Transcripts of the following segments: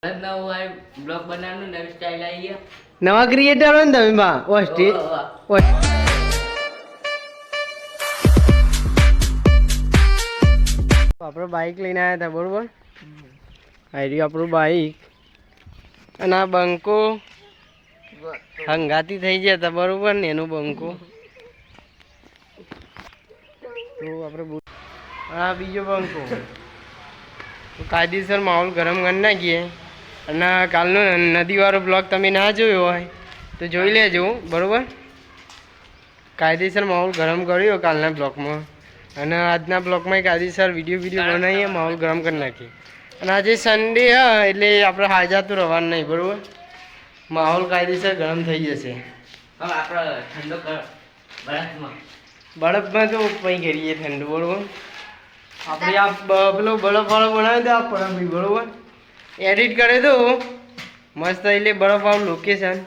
Blog બનાવવાનું નવી style આવી ગયા. નવા ક્રિએટર હોય ને તમે બા ઓસ્ટી આપણે બાઇક લઈને આવ્યા હતા બરોબર. આવી આપણું બાઇક અને આ બંકો હંગાતી થઈ ગયા હતા બરોબર ને એનું બંકો. તો આપણે આ બીજો બંકો કાયદેસર માહોલ ગરમ કરી નાખીએ. અને કાલનો નદીવાળો બ્લોગ તમે ના જોયો હોય તો જોઈ લેજો બરાબર. કાયદેસર માહોલ ગરમ કર્યો કાલના બ્લોગમાં અને આજના બ્લોગમાં કાયદેસર વિડીયો બનાવીએ માહોલ ગરમ કરી નાખીએ. અને આજે સન્ડે હા એટલે આપણે હાજા તો રહેવાનું નહીં બરાબર. માહોલ કાયદેસર ગરમ થઈ જશે. હવે આપણે ઠંડો બરફમાં તો કંઈ કરીએ ઠંડુ બરાબર. આપણે આ પેલો બરફવાળો બનાવી દો આ પરમ બરાબર. એડિટ કરે તો મસ્ત એટલે બરફવાળું લોકેશન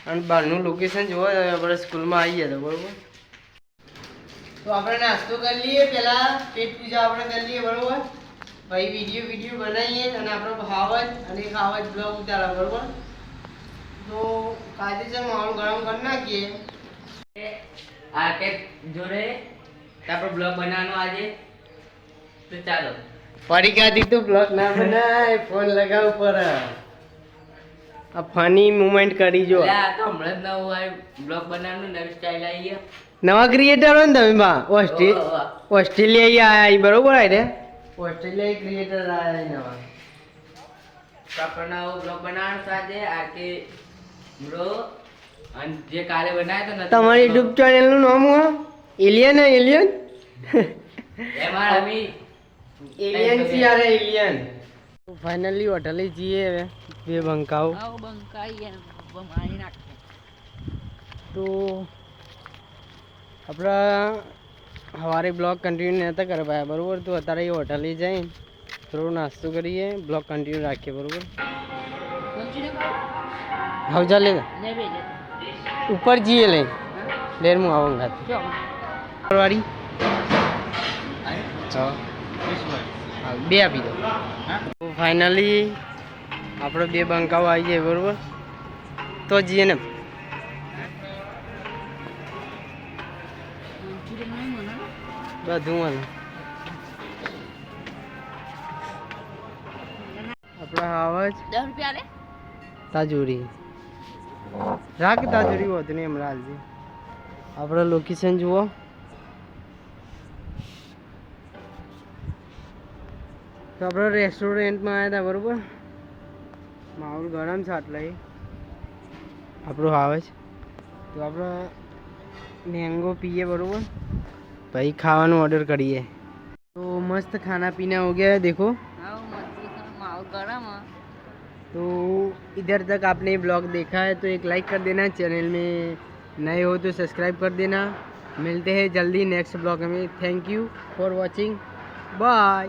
અને બહારનું લોકેશન જોવા આપણે સ્કૂલમાં આવી ગયા હતા બરાબર. તો આપણે નાસ્તો કરી લઈએ પહેલાં પેટ પૂજા આપણે કરી લઈએ બરાબર. પછી વિડીયો બનાવીએ અને આપણો ખાવત અને ખાવત બ્લોગ ઉતારા બરાબર. તો કાયદેસર માહોલ ગરમ કરી નાખીએ. આ ટેપ જોડે આપણે બ્લોગ બનાવવાનો આજે. તો ચાલો પરીક્ષાથી તો બ્લોગ ના બનાય ફોન લગાવ પર આ ફની મુમેન્ટ કરી જો. આ તો હમણાં જ નવું બ્લોગ બનાવવાનું નવી સ્ટાઇલ આવી ગયા. નવા ક્રિએટર હોય ને તમે બા ઓસ્ટ્રેલિયા આવ્યા બરોબર રે. ઓસ્ટ્રેલિયા ક્રિએટર આવ્યા નવા. તો આપણે નવો બ્લોગ બનાવવાનો સાથે આ કે બ્રો અને જે કાલે બનાવ્યો તો તમારી યુટ્યુબ ચેનલ નું નામ હું એલિયન એમાં અમે એલિયન સીઆર એલિયન. ફાઇનલી હોટલે જઈએ હવે બે બંકાઓ. તો આપણા સવારે બ્લોગ કન્ટિન્યુ નહોતા કરી પાયા બરાબર. તો અત્યારે એ હોટલે જઈને થોડો નાસ્તો કરીએ બ્લોગ કન્ટિન્યુ રાખીએ બરાબર. હવજા લે ઉપર જઈએ લઈ લેર હું આવું વાળી બે આપી દો. ફાઇનલી આપણે બે બંકાઓ આવી જાય બરોબર. તો જઈએ ને બધું મને આપણા આવાજ 10 રૂપિયા લે તાજુરી રાખ તાજુરી હોત ને હમણાં હાલજી. આપણે લોકેશન જુઓ. તો આપણે રેસ્ટોરન્ટમાં આવ્યા હતા બરાબર. માહોલ ગરમ છે એટલે આપણું આવે છે. તો આપણે મેંગો પીએ બરાબર. भाई खावा ऑर्डर करिए. तो मस्त खाना पीना हो गया है देखो. तो इधर तक आपने ब्लॉग देखा है तो एक लाइक कर देना. चैनल में नए हो तो सब्सक्राइब कर देना. मिलते हैं जल्दी नेक्स्ट ब्लॉग में. Thank you for watching. Bye.